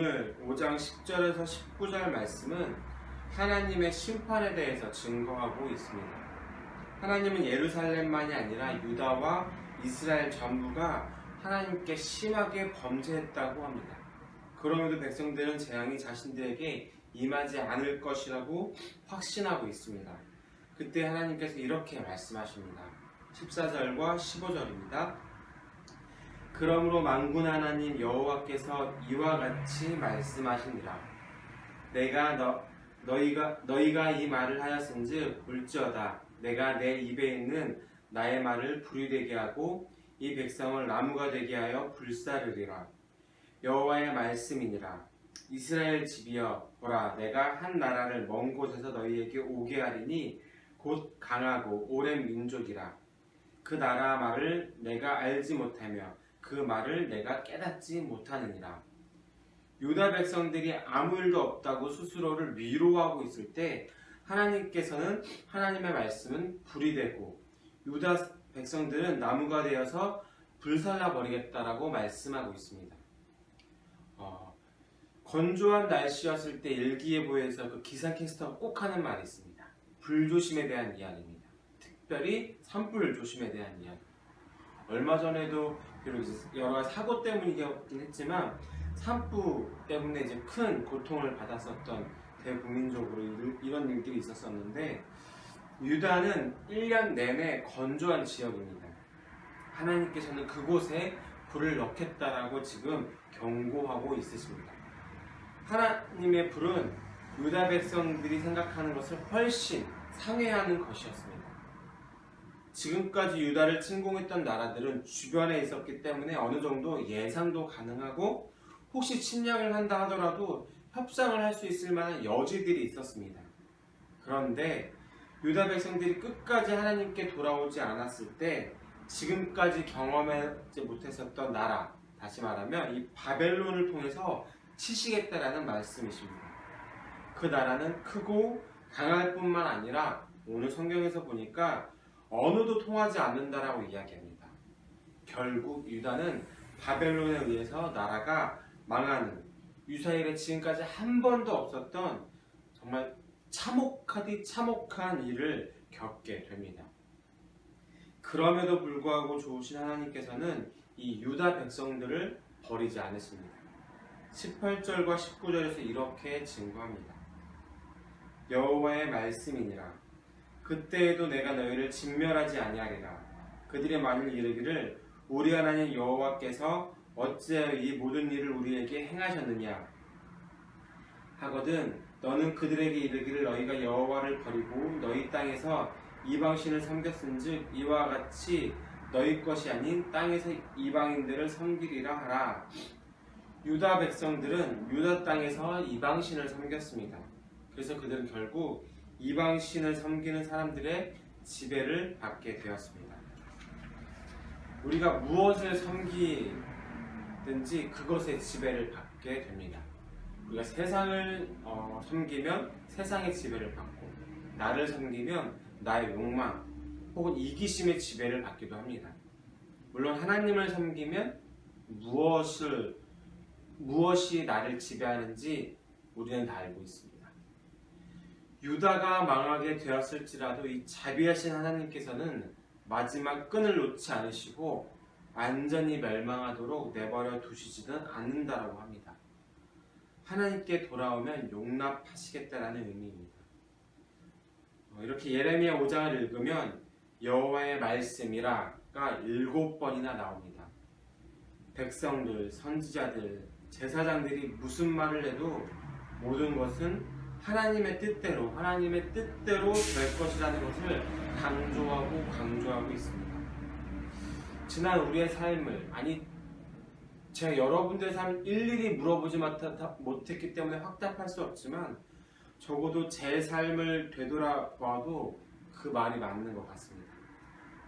오늘 5장 10절에서 19절 말씀은 하나님의 심판에 대해서 증거하고 있습니다. 하나님은 예루살렘만이 아니라 유다와 이스라엘 전부가 하나님께 심하게 범죄했다고 합니다. 그럼에도 백성들은 재앙이 자신들에게 임하지 않을 것이라고 확신하고 있습니다. 그때 하나님께서 이렇게 말씀하십니다. 14절과 15절입니다. 그러므로 만군 하나님 여호와께서 이와 같이 말씀하시니라. 내가 너희가 이 말을 하였은즉 볼지어다. 내가 내 입에 있는 나의 말을 불이 되게 하고 이 백성을 나무가 되게 하여 불사르리라. 여호와의 말씀이니라. 이스라엘 집이여 보라, 내가 한 나라를 먼 곳에서 너희에게 오게 하리니 곧 강하고 오랜 민족이라. 그 나라 말을 내가 알지 못하며 그 말을 내가 깨닫지 못하느니라. 유다 백성들이 아무 일도 없다고 스스로를 위로하고 있을 때 하나님께서는 하나님의 말씀은 불이 되고 유다 백성들은 나무가 되어서 불살라 버리겠다라고 말씀하고 있습니다. 건조한 날씨였을 때 일기예보에서 그 기상캐스터가 꼭 하는 말이 있습니다. 불조심에 대한 이야기입니다. 특별히 산불 조심에 대한 이야기. 얼마 전에도 여러 가지 사고 때문이긴 했지만 산불 때문에 이제 큰 고통을 받았었던 대국민적으로 이런 일들이 있었었는데 유다는 1년 내내 건조한 지역입니다. 하나님께서는 그곳에 불을 넣겠다라고 지금 경고하고 있으십니다. 하나님의 불은 유다 백성들이 생각하는 것을 훨씬 상회하는 것이었습니다. 지금까지 유다를 침공했던 나라들은 주변에 있었기 때문에 어느 정도 예상도 가능하고 혹시 침략을 한다 하더라도 협상을 할 수 있을 만한 여지들이 있었습니다. 그런데 유다 백성들이 끝까지 하나님께 돌아오지 않았을 때 지금까지 경험하지 못했었던 나라, 다시 말하면 이 바벨론을 통해서 치시겠다라는 말씀이십니다. 그 나라는 크고 강할 뿐만 아니라 오늘 성경에서 보니까 언어도 통하지 않는다라고 이야기합니다. 결국 유다는 바벨론에 의해서 나라가 망하는 유사일에 지금까지 한 번도 없었던 정말 참혹하디 참혹한 일을 겪게 됩니다. 그럼에도 불구하고 좋으신 하나님께서는 이 유다 백성들을 버리지 않으십니다. 18절과 19절에서 이렇게 증거합니다. 여호와의 말씀이니라. 그때에도 내가 너희를 진멸하지 아니하리라. 그들의 만일 이르기를 우리 하나님 여호와께서 어찌하여 이 모든 일을 우리에게 행하셨느냐 하거든 너는 그들에게 이르기를 너희가 여호와를 버리고 너희 땅에서 이방신을 섬겼은즉 이와 같이 너희 것이 아닌 땅에서 이방인들을 섬기리라 하라. 유다 백성들은 유다 땅에서 이방신을 섬겼습니다. 그래서 그들은 결국 이방신을 섬기는 사람들의 지배를 받게 되었습니다. 우리가 무엇을 섬기든지 그것의 지배를 받게 됩니다. 우리가 세상을 섬기면 세상의 지배를 받고 나를 섬기면 나의 욕망 혹은 이기심의 지배를 받기도 합니다. 물론 하나님을 섬기면 무엇이 나를 지배하는지 우리는 다 알고 있습니다. 유다가 망하게 되었을지라도 이 자비하신 하나님께서는 마지막 끈을 놓지 않으시고 완전히 멸망하도록 내버려 두시지는 않는다라고 합니다. 하나님께 돌아오면 용납하시겠다라는 의미입니다. 이렇게 예레미야 5장을 읽으면 여호와의 말씀이라가 7번이나 나옵니다. 백성들, 선지자들, 제사장들이 무슨 말을 해도 모든 것은 하나님의 뜻대로 될 것이라는 것을 강조하고 있습니다. 지난 우리의 삶을, 제가 여러분들의 삶을 일일이 물어보지 못했기 때문에 확답할 수 없지만 적어도 제 삶을 되돌아봐도 그 말이 맞는 것 같습니다.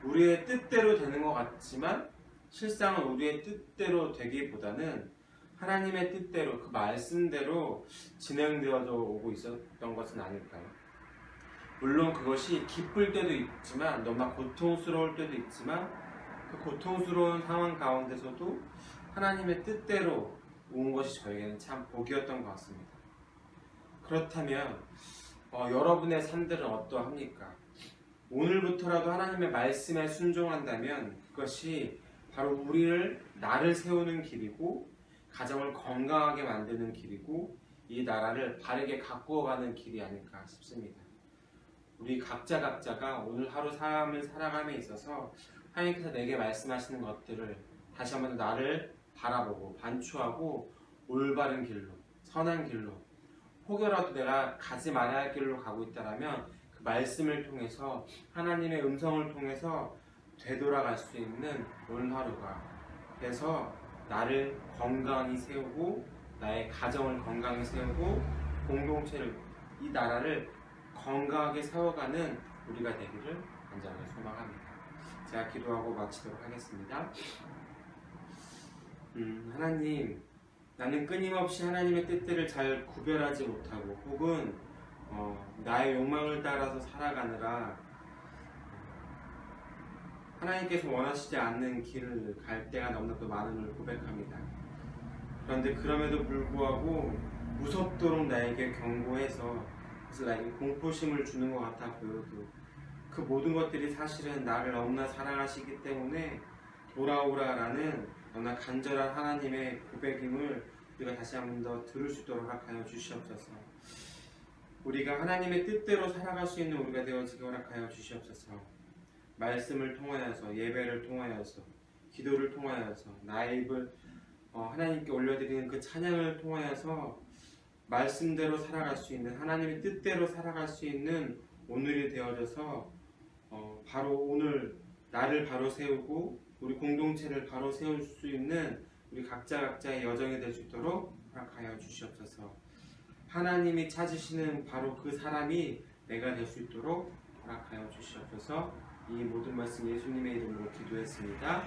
우리의 뜻대로 되는 것 같지만 실상은 우리의 뜻대로 되기보다는 하나님의 뜻대로 그 말씀대로 진행되어져 오고 있었던 것은 아닐까요? 물론 그것이 기쁠 때도 있지만 너무나 고통스러울 때도 있지만 그 고통스러운 상황 가운데서도 하나님의 뜻대로 온 것이 저에게는 참 복이었던 것 같습니다. 그렇다면 여러분의 삶들은 어떠합니까? 오늘부터라도 하나님의 말씀에 순종한다면 그것이 바로 나를 세우는 길이고 가정을 건강하게 만드는 길이고 이 나라를 바르게 가꾸어가는 길이 아닐까 싶습니다. 우리 각자가 오늘 하루 삶을 살아감에 있어서 하나님께서 내게 말씀하시는 것들을 다시 한번 나를 바라보고 반추하고 올바른 길로, 선한 길로, 혹여라도 내가 가지 말아야 할 길로 가고 있다면 그 말씀을 통해서 하나님의 음성을 통해서 되돌아갈 수 있는 오늘 하루가 돼서 나를 건강히 세우고 나의 가정을 건강히 세우고 공동체를, 이 나라를 건강하게 세워가는 우리가 되기를 간절하게 소망합니다. 제가 기도하고 마치도록 하겠습니다. 하나님, 나는 끊임없이 하나님의 뜻들을 잘 구별하지 못하고 혹은 나의 욕망을 따라서 살아가느라 하나님께서 원하시지 않는 길을 갈 때가 너무나도 많음을 고백합니다. 그런데 그럼에도 불구하고 무섭도록 나에게 경고해서 그래서 나에게 공포심을 주는 것 같아 보여도 그 모든 것들이 사실은 나를 너무나 사랑하시기 때문에 돌아오라라는 너무나 간절한 하나님의 고백임을 우리가 다시 한 번 더 들을 수 있도록 허락하여 주시옵소서. 우리가 하나님의 뜻대로 살아갈 수 있는 우리가 되어지게 허락하여 주시옵소서. 말씀을 통하여서, 예배를 통하여서, 기도를 통하여서, 나의 입을 하나님께 올려드리는 그 찬양을 통하여서 말씀대로 살아갈 수 있는, 하나님의 뜻대로 살아갈 수 있는 오늘이 되어져서 바로 오늘 나를 바로 세우고 우리 공동체를 바로 세울 수 있는 우리 각자의 여정이 될 수 있도록 허락하여 주시옵소서. 하나님이 찾으시는 바로 그 사람이 내가 될 수 있도록 허락하여 주시옵소서. 이 모든 말씀 예수님의 이름으로 기도했습니다.